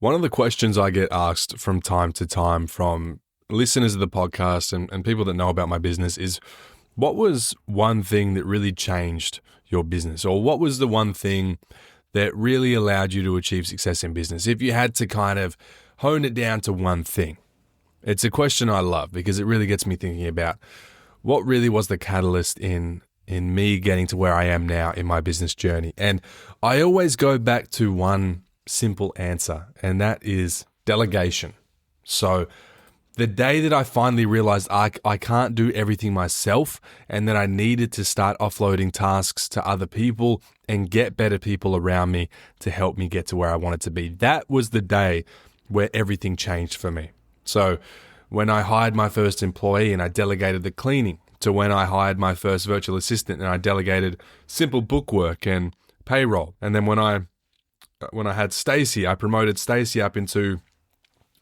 One of the questions I get asked from time to time from listeners of the podcast and people that know about my business is, what was one thing that really changed your business? Or what was the one thing that really allowed you to achieve success in business? If you had to kind of hone it down to one thing. It's a question I love because it really gets me thinking about what really was the catalyst in me getting to where I am now in my business journey. And I always go back to one simple answer, and that is delegation. So the day that I finally realized I can't do everything myself and that I needed to start offloading tasks to other people and get better people around me to help me get to where I wanted to be, that was the day where everything changed for me. So when I hired my first employee and I delegated the cleaning, to when I hired my first virtual assistant and I delegated simple bookwork and payroll. And then when I had Stacey, I promoted Stacey up into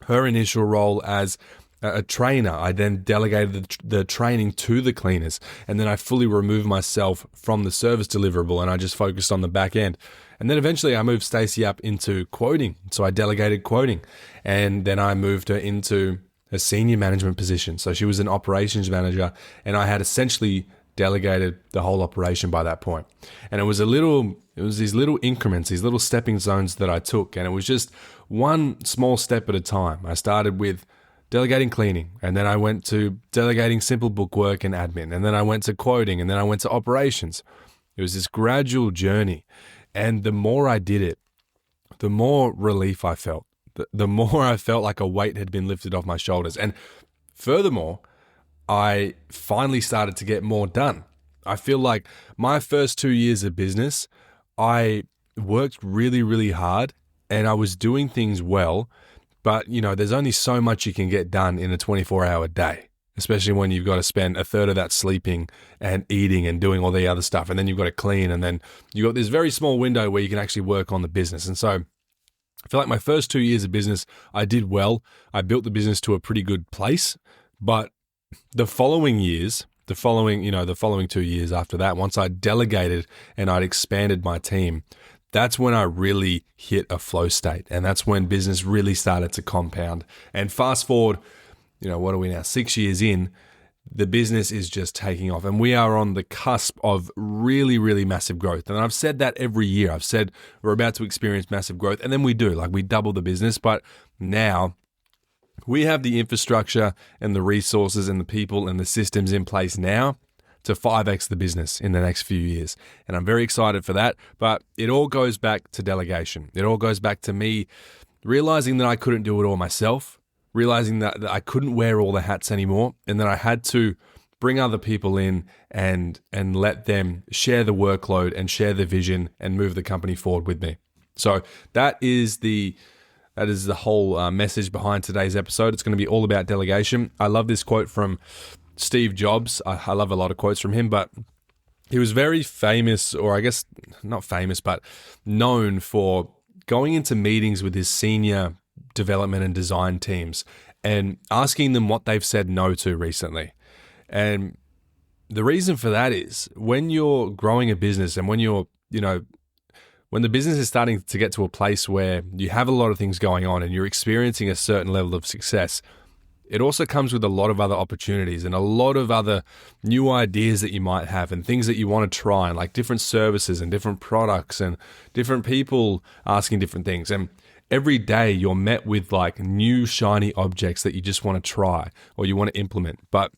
her initial role as a trainer. I then delegated the training to the cleaners, and then I fully removed myself from the service deliverable and I just focused on the back end. And then eventually I moved Stacey up into quoting. So I delegated quoting, and then I moved her into a senior management position. So she was an operations manager, and I had essentially delegated the whole operation by that point. And it was these little increments, these little stepping zones that I took, and it was just one small step at a time. I started with delegating cleaning, and then I went to delegating simple bookwork and admin, and then I went to quoting, and then I went to operations. It was this gradual journey, and the more I did it, the more relief I felt. The more I felt like a weight had been lifted off my shoulders. And furthermore, I finally started to get more done. I feel like my first 2 years of business, I worked really, really hard and I was doing things well, but there's only so much you can get done in a 24-hour day, especially when you've got to spend a third of that sleeping and eating and doing all the other stuff. And then you've got to clean, and then you've got this very small window where you can actually work on the business. And so I feel like my first 2 years of business, I did well. I built the business to a pretty good place, but the following 2 years after that, once I delegated and I'd expanded my team, that's when I really hit a flow state. And that's when business really started to compound. And fast forward, what are we now? 6 years in, the business is just taking off, and we are on the cusp of really, really massive growth. And I've said that every year. I've said we're about to experience massive growth, and then we do. We double the business, but now we have the infrastructure and the resources and the people and the systems in place now to 5x the business in the next few years. And I'm very excited for that, but it all goes back to delegation. It all goes back to me realizing that I couldn't do it all myself, realizing that I couldn't wear all the hats anymore, and that I had to bring other people in and let them share the workload and share the vision and move the company forward with me. So that is the whole message behind today's episode. It's going to be all about delegation. I love this quote from Steve Jobs. I love a lot of quotes from him, but he was very famous, or I guess not famous, but known for going into meetings with his senior development and design teams and asking them what they've said no to recently. And the reason for that is when you're growing a business and when when the business is starting to get to a place where you have a lot of things going on and you're experiencing a certain level of success, it also comes with a lot of other opportunities and a lot of other new ideas that you might have and things that you want to try, and like different services and different products and different people asking different things. And every day you're met with new shiny objects that you just want to try or you want to implement. But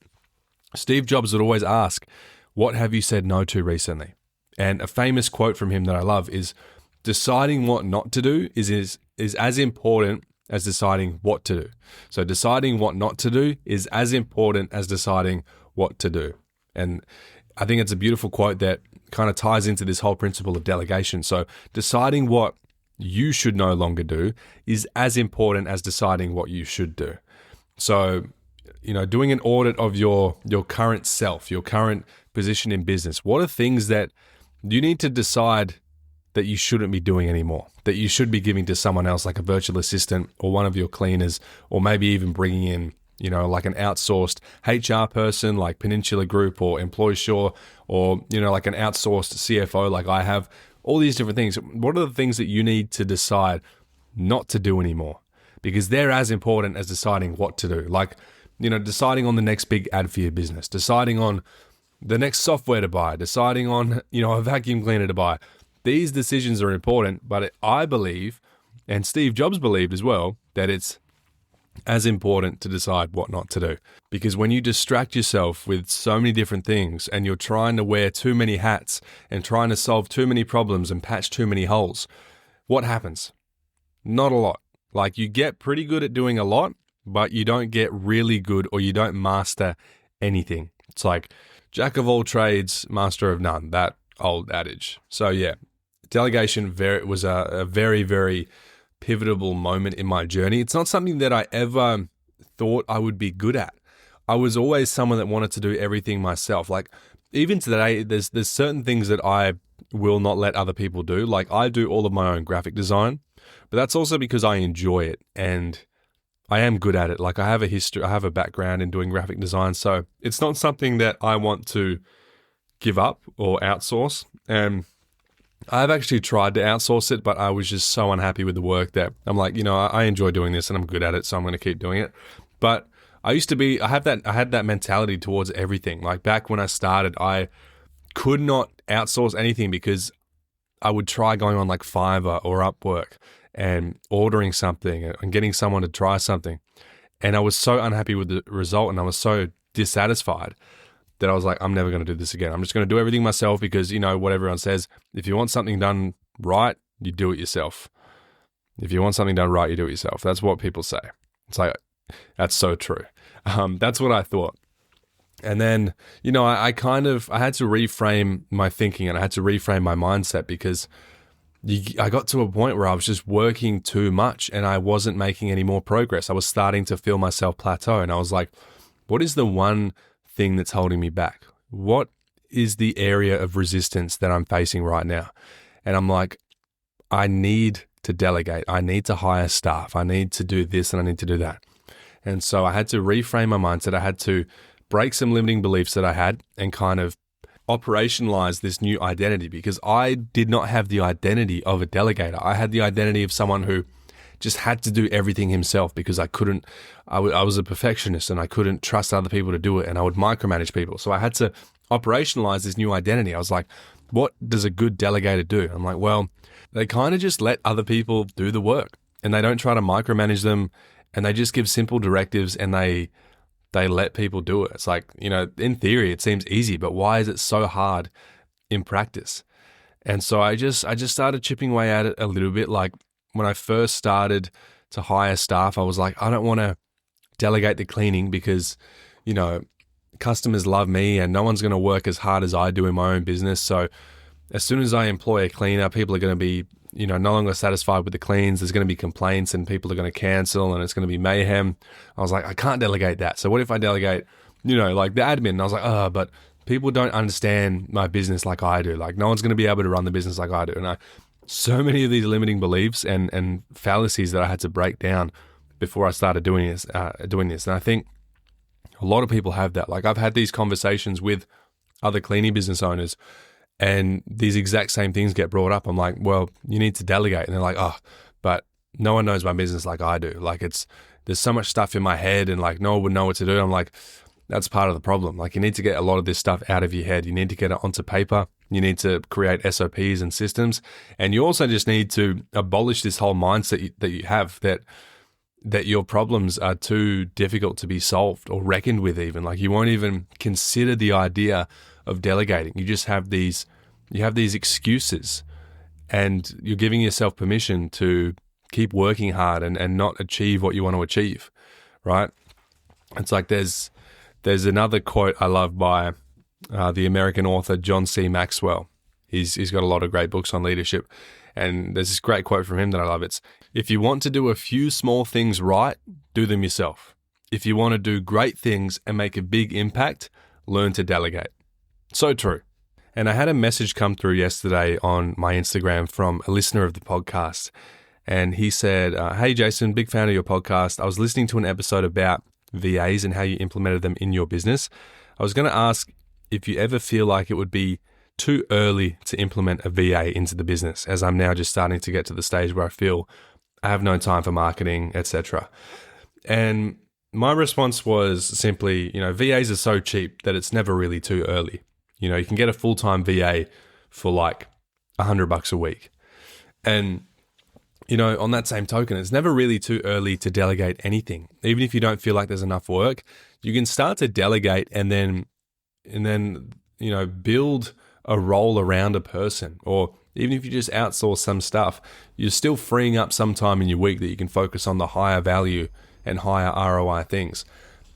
Steve Jobs would always ask, what have you said no to recently? And a famous quote from him that I love is, deciding what not to do is as important as deciding what to do. So deciding what not to do is as important as deciding what to do. And I think it's a beautiful quote that kind of ties into this whole principle of delegation. So deciding what you should no longer do is as important as deciding what you should do. So, doing an audit of your current self, your current position in business. What are things that you need to decide that you shouldn't be doing anymore, that you should be giving to someone else, like a virtual assistant or one of your cleaners, or maybe even bringing in, like an outsourced HR person like Peninsula Group or Employshore, or, like an outsourced CFO like I have. All these different things. What are the things that you need to decide not to do anymore, because they're as important as deciding what to do. Like, deciding on the next big ad for your business, deciding on the next software to buy, deciding on, a vacuum cleaner to buy. These decisions are important, but I believe, and Steve Jobs believed as well, that it's as important to decide what not to do. Because when you distract yourself with so many different things and you're trying to wear too many hats and trying to solve too many problems and patch too many holes, what happens? Not a lot. Like, you get pretty good at doing a lot, but you don't get really good, or you don't master anything. It's like jack of all trades, master of none, that old adage. So yeah, delegation was a very, very pivotal moment in my journey. It's not something that I ever thought I would be good at. I was always someone that wanted to do everything myself. Like, even today, there's certain things that I will not let other people do. Like, I do all of my own graphic design, but that's also because I enjoy it and I am good at it. Like, I have a background in doing graphic design, so it's not something that I want to give up or outsource. And I've actually tried to outsource it, but I was just so unhappy with the work that I'm like, I enjoy doing this and I'm good at it, so I'm going to keep doing it. But I had that mentality towards everything. Like, back when I started, I could not outsource anything because I would try going on like Fiverr or Upwork and ordering something and getting someone to try something. And I was so unhappy with the result, and I was so dissatisfied that I was like, I'm never going to do this again. I'm just going to do everything myself because, what everyone says, if you want something done right, you do it yourself. If you want something done right, you do it yourself. That's what people say. It's like, that's so true. That's what I thought. And then, I had to reframe my thinking and I had to reframe my mindset because I got to a point where I was just working too much and I wasn't making any more progress. I was starting to feel myself plateau, and I was like, what is the one thing that's holding me back? What is the area of resistance that I'm facing right now? And I'm like, I need to delegate. I need to hire staff. I need to do this and I need to do that. And so I had to reframe my mindset. I had to break some limiting beliefs that I had and kind of operationalize this new identity, because I did not have the identity of a delegator. I had the identity of someone who just had to do everything himself because I was a perfectionist and I couldn't trust other people to do it, and I would micromanage people. So I had to operationalize this new identity. I was like, what does a good delegator do? I'm like, well, they kind of just let other people do the work and they don't try to micromanage them, and they just give simple directives and they let people do it. It's like, in theory, it seems easy, but why is it so hard in practice? And so I just started chipping away at it a little bit. Like, when I first started to hire staff, I was like, I don't want to delegate the cleaning because, customers love me and no one's going to work as hard as I do in my own business. So as soon as I employ a cleaner, people are going to be, no longer satisfied with the cleans. There's going to be complaints and people are going to cancel and it's going to be mayhem. I was like, I can't delegate that. So what if I delegate, like the admin? And I was like, but people don't understand my business like I do. Like, no one's going to be able to run the business like I do. And so many of these limiting beliefs and fallacies that I had to break down before I started doing this. And I think a lot of people have that. Like, I've had these conversations with other cleaning business owners, and these exact same things get brought up. I'm like, well, you need to delegate. And they're like, but no one knows my business like I do. Like, there's so much stuff in my head and like no one would know what to do. I'm like, that's part of the problem. Like, you need to get a lot of this stuff out of your head. You need to get it onto paper. You need to create SOPs and systems. And you also just need to abolish this whole mindset that you have that your problems are too difficult to be solved or reckoned with even. Like, you won't even consider the idea of delegating. You just have these excuses, and you're giving yourself permission to keep working hard and not achieve what you want to achieve, right? It's like there's another quote I love by the American author John C. Maxwell. He's got a lot of great books on leadership, and there's this great quote from him that I love. It's, if you want to do a few small things right, do them yourself. If you want to do great things and make a big impact, learn to delegate. So true. And I had a message come through yesterday on my Instagram from a listener of the podcast. And he said, hey, Jason, big fan of your podcast. I was listening to an episode about VAs and how you implemented them in your business. I was going to ask if you ever feel like it would be too early to implement a VA into the business, as I'm now just starting to get to the stage where I feel I have no time for marketing, etc. And my response was simply, VAs are so cheap that it's never really too early. You can get a full-time VA for like $100 a week. And, on that same token, it's never really too early to delegate anything. Even if you don't feel like there's enough work, you can start to delegate and then, build a role around a person. Or even if you just outsource some stuff, you're still freeing up some time in your week that you can focus on the higher value and higher ROI things.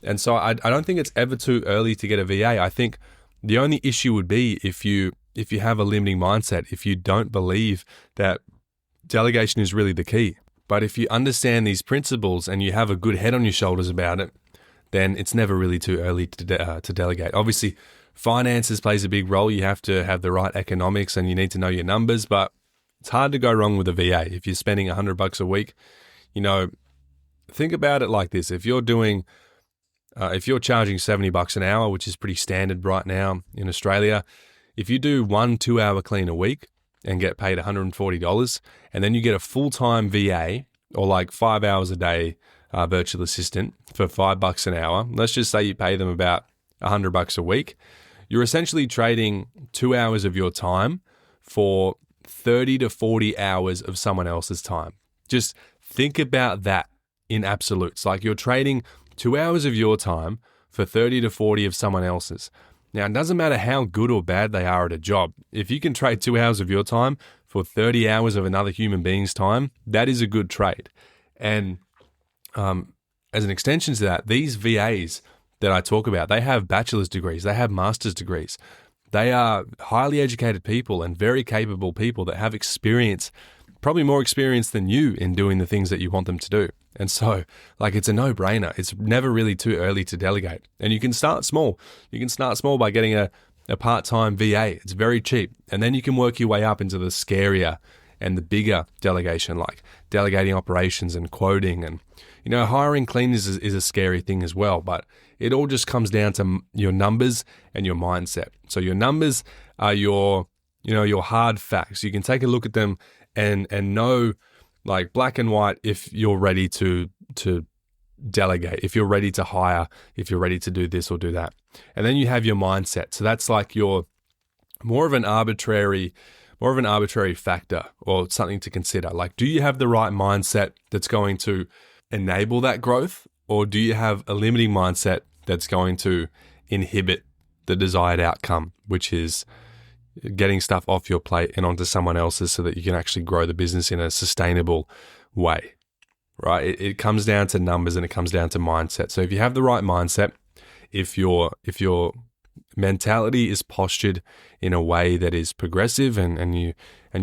And so I don't think it's ever too early to get a VA. I think the only issue would be if you have a limiting mindset, if you don't believe that delegation is really the key. But if you understand these principles and you have a good head on your shoulders about it, then it's never really too early to delegate. Obviously, finances plays a big role. You have to have the right economics and you need to know your numbers, but it's hard to go wrong with a VA. If you're spending $100 a week, think about it like this. If you're charging $70 an hour, which is pretty standard right now in Australia, if you do 1 2-hour clean a week and get paid $140, and then you get a full-time VA or like 5 hours a day virtual assistant for $5 an hour, let's just say you pay them about $100 a week, you're essentially trading 2 hours of your time for 30 to 40 hours of someone else's time. Just think about that in absolutes. Like you're trading 2 hours of your time for 30 to 40 of someone else's. Now, it doesn't matter how good or bad they are at a job. If you can trade 2 hours of your time for 30 hours of another human being's time, that is a good trade. And as an extension to that, these VAs that I talk about, they have bachelor's degrees, they have master's degrees. They are highly educated people and very capable people that have experience, probably more experience than you in doing the things that you want them to do. And so, it's a no-brainer. It's never really too early to delegate. And you can start small. You can start small by getting a part-time VA. It's very cheap. And then you can work your way up into the scarier and the bigger delegation, like delegating operations and quoting. And, hiring cleaners is a scary thing as well. But it all just comes down to your numbers and your mindset. So your numbers are your hard facts. You can take a look at them and know, like black and white, if you're ready to delegate, if you're ready to hire, if you're ready to do this or do that. And then you have your mindset. So that's like your more of an arbitrary factor or something to consider. Like, do you have the right mindset that's going to enable that growth, or do you have a limiting mindset that's going to inhibit the desired outcome, which is getting stuff off your plate and onto someone else's so that you can actually grow the business in a sustainable way, right? It comes down to numbers and it comes down to mindset. So if you have the right mindset, if your mentality is postured in a way that is progressive and you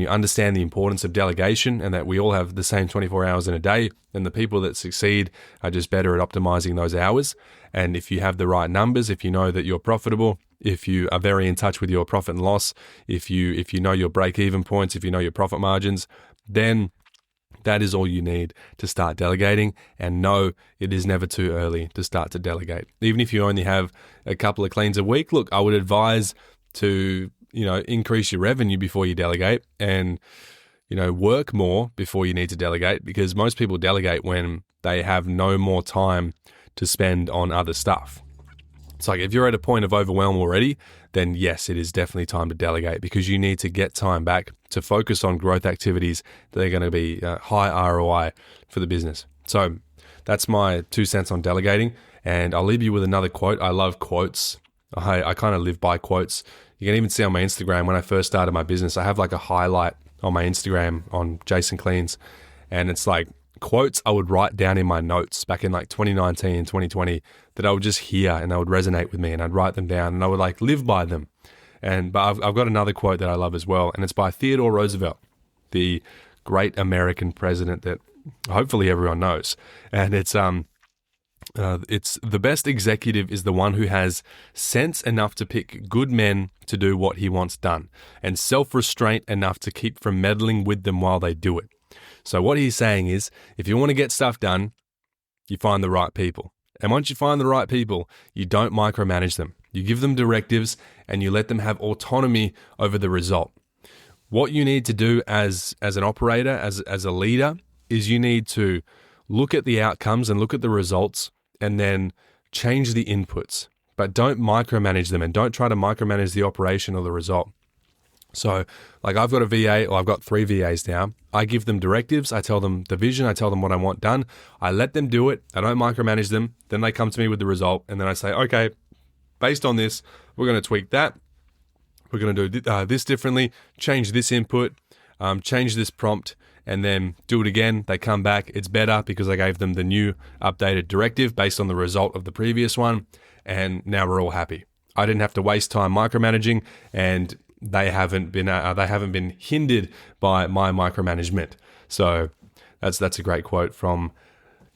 understand the importance of delegation and that we all have the same 24 hours in a day, and the people that succeed are just better at optimizing those hours. And if you have the right numbers, if you know that you're profitable, if you are very in touch with your profit and loss, if you know your break-even points, if you know your profit margins, then that is all you need to start delegating. And no, it is never too early to start to delegate. Even if you only have a couple of cleans a week, look, I would advise to, increase your revenue before you delegate and, work more before you need to delegate, because most people delegate when they have no more time to spend on other stuff. It's like if you're at a point of overwhelm already, then yes, it is definitely time to delegate, because you need to get time back to focus on growth activities that are going to be high ROI for the business. So that's my 2 cents on delegating. And I'll leave you with another quote. I love quotes. I kind of live by quotes. You can even see on my Instagram, when I first started my business, I have like a highlight on my Instagram on Jason Cleans. And it's like quotes I would write down in my notes back in like 2019, 2020, that I would just hear and they would resonate with me, and I'd write them down and I would like live by them. But I've got another quote that I love as well, and it's by Theodore Roosevelt, the great American president that hopefully everyone knows. And it's the best executive is the one who has sense enough to pick good men to do what he wants done, and self-restraint enough to keep from meddling with them while they do it. So what he's saying is, if you want to get stuff done, you find the right people. And once you find the right people, you don't micromanage them. You give them directives and you let them have autonomy over the result. What you need to do as an operator, as a leader, is you need to look at the outcomes and look at the results and then change the inputs, but don't micromanage them and don't try to micromanage the operation or the result. So like I've got a VA, or I've got 3 VAs now. I give them directives. I tell them the vision. I tell them what I want done. I let them do it. I don't micromanage them. Then they come to me with the result. And then I say, okay, based on this, we're going to tweak that. We're going to do this differently, change this input, change this prompt, and then do it again. They come back. It's better because I gave them the new updated directive based on the result of the previous one. And now we're all happy. I didn't have to waste time micromanaging, and they haven't been hindered by my micromanagement. So that's a great quote from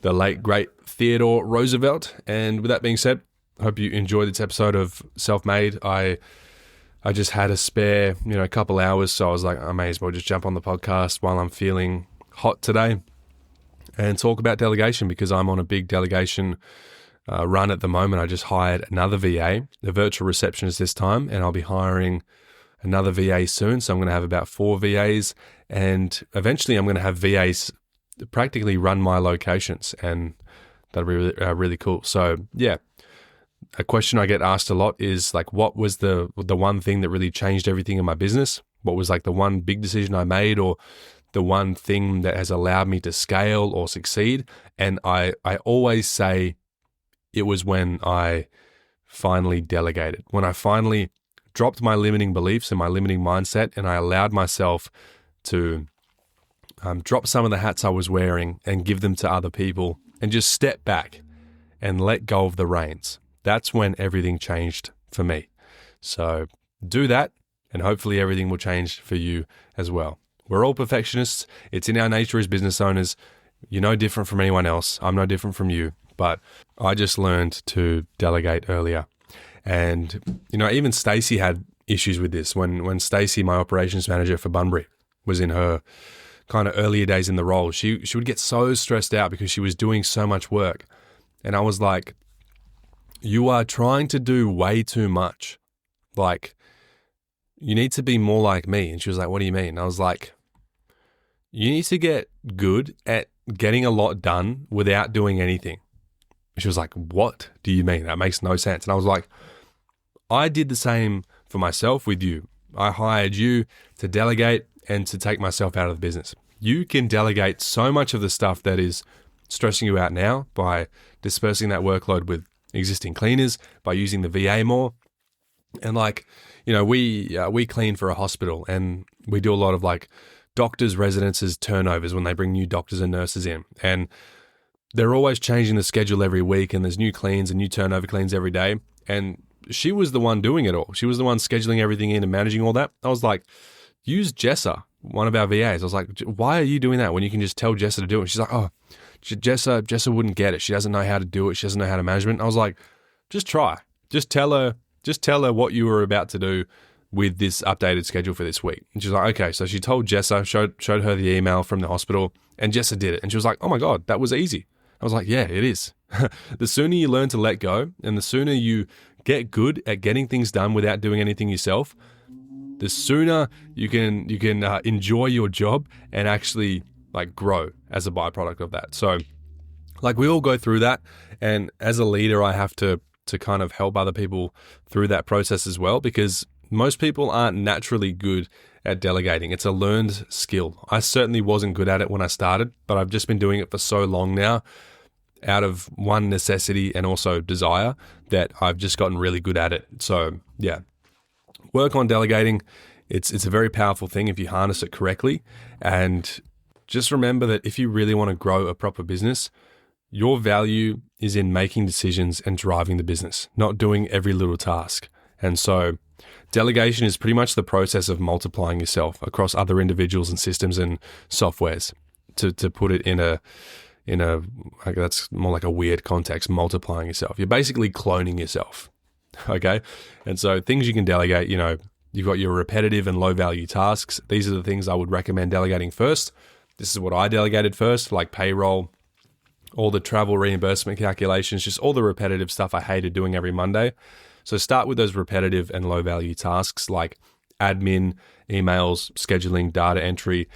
the late great Theodore Roosevelt. And with that being said, I hope you enjoyed this episode of Self-Made. I just had a spare, a couple hours, so I was like, I may as well just jump on the podcast while I'm feeling hot today and talk about delegation, because I'm on a big delegation run at the moment. I just hired another VA, the virtual receptionist this time, and I'll be hiring another VA soon. So I'm going to have about 4 VAs, and eventually I'm going to have VAs practically run my locations, and that'll be really cool. So yeah. A question I get asked a lot is like, what was the one thing that really changed everything in my business? What was like the one big decision I made, or the one thing that has allowed me to scale or succeed? And I always say it was when I finally delegated, when I finally dropped my limiting beliefs and my limiting mindset, and I allowed myself to drop some of the hats I was wearing and give them to other people and just step back and let go of the reins. That's when everything changed for me. So do that, and hopefully everything will change for you as well. We're all perfectionists. It's in our nature as business owners. You're no different from anyone else. I'm no different from you. But I just learned to delegate earlier. And, even Stacey had issues with this. When Stacey, my operations manager for Bunbury, was in her kind of earlier days in the role, she would get so stressed out because she was doing so much work. And I was like, you are trying to do way too much. Like, you need to be more like me. And she was like, what do you mean? And I was like, you need to get good at getting a lot done without doing anything. And she was like, what do you mean? That makes no sense. And I was like, I did the same for myself with you. I hired you to delegate and to take myself out of the business. You can delegate so much of the stuff that is stressing you out now by dispersing that workload with existing cleaners, by using the VA more. And we clean for a hospital, and we do a lot of like doctors' residences turnovers when they bring new doctors and nurses in. And they're always changing the schedule every week, and there's new cleans and new turnover cleans every day. And she was the one doing it all. She was the one scheduling everything in and managing all that. I was like, use Jessa, one of our VAs. I was like, why are you doing that when you can just tell Jessa to do it? She's like, oh, Jessa wouldn't get it. She doesn't know how to do it. She doesn't know how to manage it. I was like, just try. Just tell her what you were about to do with this updated schedule for this week. And she's like, okay. So she told Jessa, showed her the email from the hospital, and Jessa did it. And she was like, oh my God, that was easy. I was like, yeah, it is. The sooner you learn to let go, and the sooner you get good at getting things done without doing anything yourself, the sooner you can enjoy your job and actually like grow as a byproduct of that. So like we all go through that, and as a leader, I have to kind of help other people through that process as well, because most people aren't naturally good at delegating. It's a learned skill. I certainly wasn't good at it when I started, but I've just been doing it for so long now, out of one necessity and also desire, that I've just gotten really good at it. So yeah, work on delegating. It's a very powerful thing if you harness it correctly. And just remember that if you really want to grow a proper business, your value is in making decisions and driving the business, not doing every little task. And so delegation is pretty much the process of multiplying yourself across other individuals and systems and softwares. To put it in a like, that's more like a weird context, multiplying yourself. You're basically cloning yourself. Okay. And so things you can delegate, you've got your repetitive and low value tasks. These are the things I would recommend delegating first. This is what I delegated first, like payroll, all the travel reimbursement calculations, just all the repetitive stuff I hated doing every Monday. So start with those repetitive and low value tasks like admin, emails, scheduling, data entry,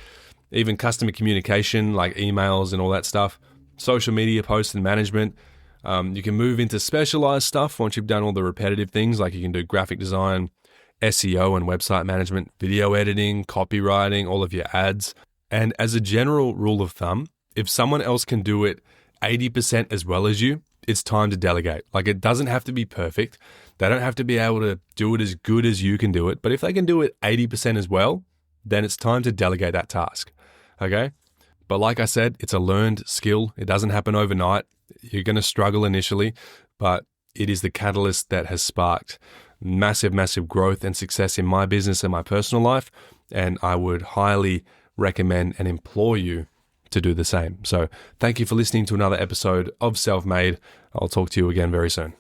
even customer communication like emails and all that stuff, social media posts and management. You can move into specialized stuff once you've done all the repetitive things, like you can do graphic design, SEO and website management, video editing, copywriting, all of your ads. And as a general rule of thumb, if someone else can do it 80% as well as you, it's time to delegate. Like, it doesn't have to be perfect. They don't have to be able to do it as good as you can do it. But if they can do it 80% as well, then it's time to delegate that task. Okay? But like I said, it's a learned skill. It doesn't happen overnight. You're going to struggle initially, but it is the catalyst that has sparked massive, massive growth and success in my business and my personal life. And I would highly recommend and implore you to do the same. So thank you for listening to another episode of Self-Made. I'll talk to you again very soon.